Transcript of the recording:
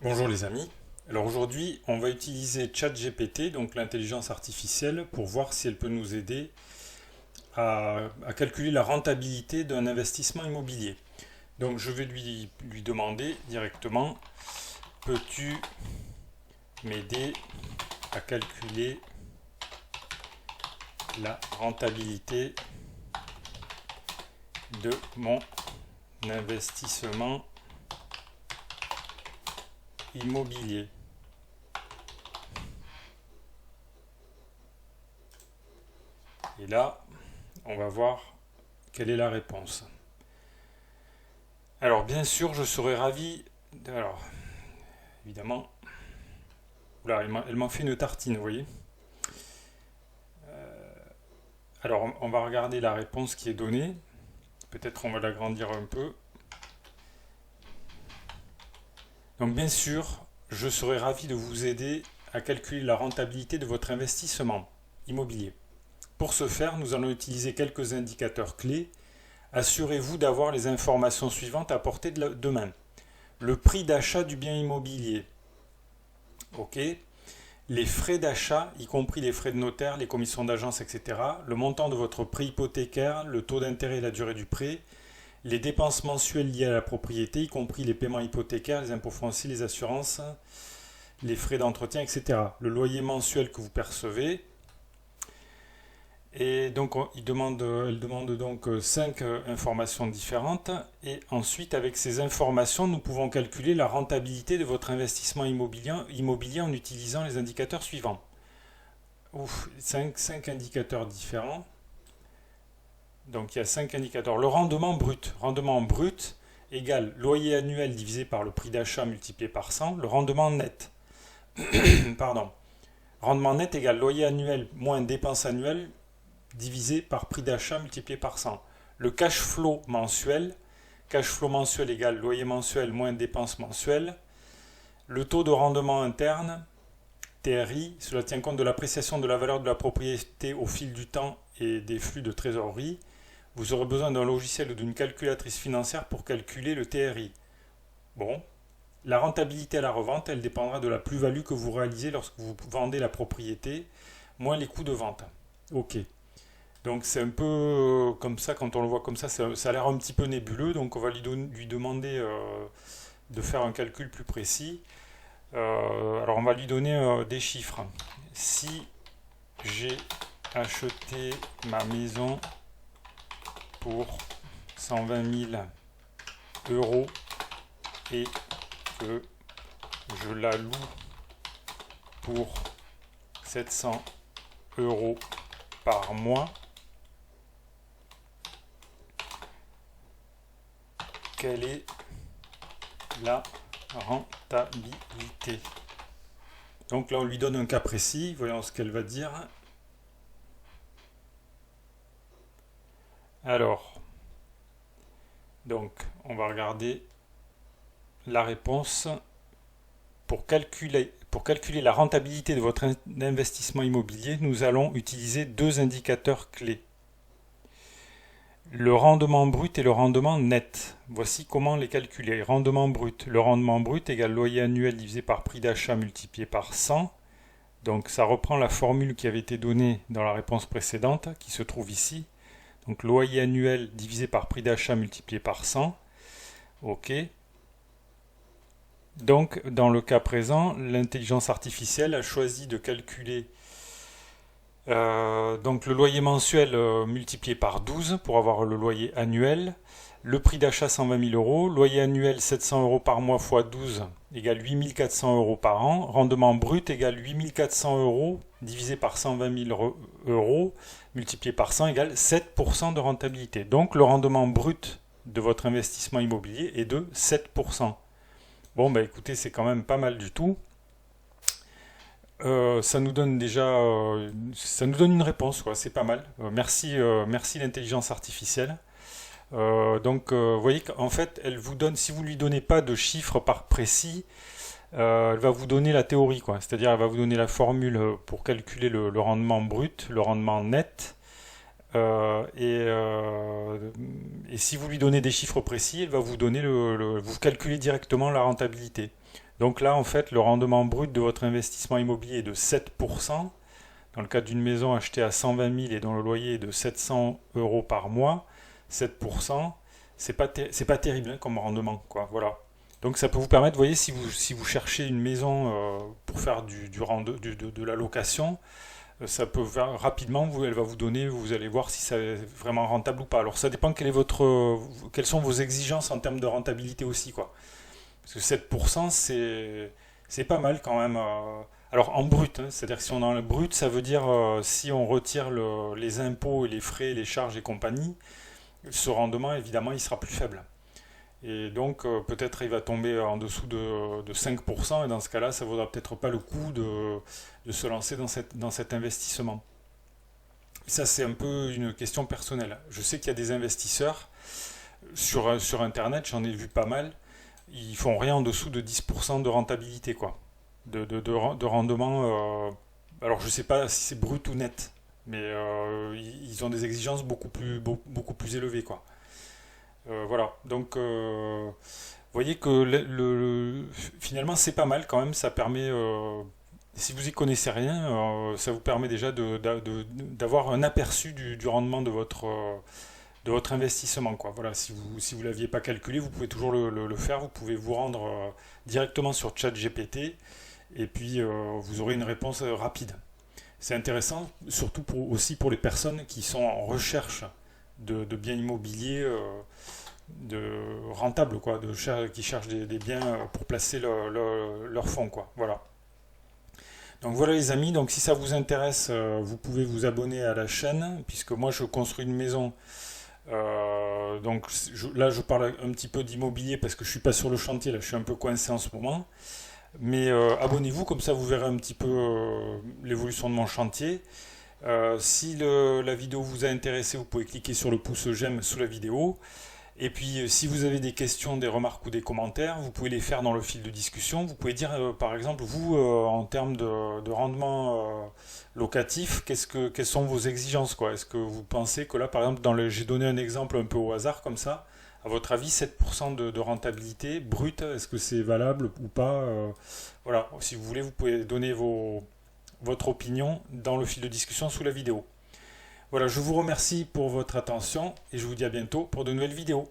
Bonjour les amis. Alors aujourd'hui, on va utiliser ChatGPT, donc l'intelligence artificielle, pour voir si elle peut nous aider à calculer la rentabilité d'un investissement immobilier. Donc je vais lui demander directement, peux-tu m'aider à calculer la rentabilité de mon investissement immobilier? Et là, on va voir quelle est la réponse. Alors bien sûr, je serais ravi. Alors, évidemment, là, elle m'en fait une tartine, vous voyez. Alors, on va regarder la réponse qui est donnée. Peut-être on va l'agrandir un peu. Donc bien sûr, je serais ravi de vous aider à calculer la rentabilité de votre investissement immobilier. Pour ce faire, nous allons utiliser quelques indicateurs clés. Assurez-vous d'avoir les informations suivantes à portée de main. Le prix d'achat du bien immobilier. OK. Les frais d'achat, y compris les frais de notaire, les commissions d'agence, etc. Le montant de votre prêt hypothécaire, le taux d'intérêt et la durée du prêt. Les dépenses mensuelles liées à la propriété, y compris les paiements hypothécaires, les impôts fonciers, les assurances, les frais d'entretien, etc. Le loyer mensuel que vous percevez. Et donc, elle demande donc 5 informations différentes. Et ensuite, avec ces informations, nous pouvons calculer la rentabilité de votre investissement immobilier en utilisant les indicateurs suivants. 5 indicateurs différents. Donc, il y a 5 indicateurs. Le rendement brut. Rendement brut égale loyer annuel divisé par le prix d'achat multiplié par 100. Le rendement net. Pardon. Rendement net égale loyer annuel moins dépenses annuelles divisé par prix d'achat multiplié par 100. Le cash flow mensuel égale loyer mensuel moins dépenses mensuelles. Le taux de rendement interne, TRI, cela tient compte de l'appréciation de la valeur de la propriété au fil du temps et des flux de trésorerie. Vous aurez besoin d'un logiciel ou d'une calculatrice financière pour calculer le TRI. Bon, la rentabilité à la revente, elle dépendra de la plus-value que vous réalisez lorsque vous vendez la propriété, moins les coûts de vente. Ok. Donc c'est un peu comme ça, quand on le voit comme ça a l'air un petit peu nébuleux, donc on va lui demander de faire un calcul plus précis. Alors on va lui donner des chiffres. Si j'ai acheté ma maison pour 120 000 euros et que je la loue pour 700 euros par mois, quelle est la rentabilité? Donc là, on lui donne un cas précis. Voyons ce qu'elle va dire. Alors, donc, on va regarder la réponse. Pour calculer la rentabilité de votre investissement immobilier, nous allons utiliser deux indicateurs clés. Le rendement brut et le rendement net. Voici comment les calculer. Rendement brut. Le rendement brut égale loyer annuel divisé par prix d'achat multiplié par 100. Donc ça reprend la formule qui avait été donnée dans la réponse précédente, qui se trouve ici. Donc loyer annuel divisé par prix d'achat multiplié par 100. OK. Donc dans le cas présent, l'intelligence artificielle a choisi de calculer donc le loyer mensuel multiplié par 12 pour avoir le loyer annuel. Le prix d'achat 120 000 euros. Loyer annuel 700 euros par mois x 12 égale 8 400 euros par an. Rendement brut égale 8 400 euros divisé par 120 000 euros multiplié par 100 égale 7% de rentabilité. Donc le rendement brut de votre investissement immobilier est de 7%. Bon, bah écoutez, c'est quand même pas mal du tout. Ça nous donne déjà, ça nous donne une réponse, quoi. C'est pas mal. Merci l'intelligence artificielle. Vous voyez qu'en fait, elle vous donne, si vous lui donnez pas de chiffres par précis, elle va vous donner la théorie, quoi. C'est-à-dire, elle va vous donner la formule pour calculer le rendement brut, le rendement net. Et si vous lui donnez des chiffres précis, elle va vous donner vous calculer directement la rentabilité. Donc là, en fait, le rendement brut de votre investissement immobilier est de 7%. Dans le cas d'une maison achetée à 120 000 et dont le loyer est de 700 euros par mois, 7%, c'est pas terrible, hein, comme rendement, quoi. Voilà. Donc ça peut vous permettre, vous voyez, si vous cherchez une maison pour faire de la location, ça peut rapidement, elle va vous donner, vous allez voir si c'est vraiment rentable ou pas. Alors ça dépend quelles sont vos exigences en termes de rentabilité aussi, quoi. Parce que 7%, c'est pas mal quand même. Alors en brut, hein, c'est-à-dire que si on est en brut, ça veut dire si on retire les impôts et les frais, les charges et compagnie, ce rendement, évidemment, il sera plus faible. Et donc peut-être il va tomber en dessous de 5%, et dans ce cas-là, ça ne vaudra peut-être pas le coup de se lancer dans cet investissement. Ça, c'est un peu une question personnelle. Je sais qu'il y a des investisseurs sur Internet, j'en ai vu pas mal, ils font rien en dessous de 10% de rentabilité, quoi. De rendement. Alors je sais pas si c'est brut ou net, mais ils ont des exigences beaucoup plus élevées, quoi. Voilà. Donc vous voyez que finalement c'est pas mal quand même. Ça permet, si vous y connaissez rien, ça vous permet déjà d'avoir un aperçu du rendement de votre investissement, quoi. Voilà, si vous l'aviez pas calculé, vous pouvez toujours le faire. Vous pouvez vous rendre directement sur ChatGPT et puis vous aurez une réponse rapide. C'est intéressant, surtout aussi pour les personnes qui sont en recherche de biens immobiliers rentables, quoi, qui cherchent des biens pour placer leur fonds, quoi. Voilà. Donc voilà les amis, donc si ça vous intéresse, vous pouvez vous abonner à la chaîne, puisque moi je construis une maison. Donc là je parle un petit peu d'immobilier parce que je suis pas sur le chantier, là je suis un peu coincé en ce moment. Mais abonnez-vous, comme ça vous verrez un petit peu l'évolution de mon chantier. Si la vidéo vous a intéressé, vous pouvez cliquer sur le pouce j'aime sous la vidéo. Et puis si vous avez des questions, des remarques ou des commentaires, vous pouvez les faire dans le fil de discussion. Vous pouvez dire par exemple, vous, en termes de rendement locatif, quelles sont vos exigences, quoi? Est-ce que vous pensez que là, par exemple, j'ai donné un exemple un peu au hasard comme ça, à votre avis, 7% de rentabilité brute, est-ce que c'est valable ou pas? Voilà, si vous voulez, vous pouvez donner votre opinion dans le fil de discussion sous la vidéo. Voilà, je vous remercie pour votre attention et je vous dis à bientôt pour de nouvelles vidéos.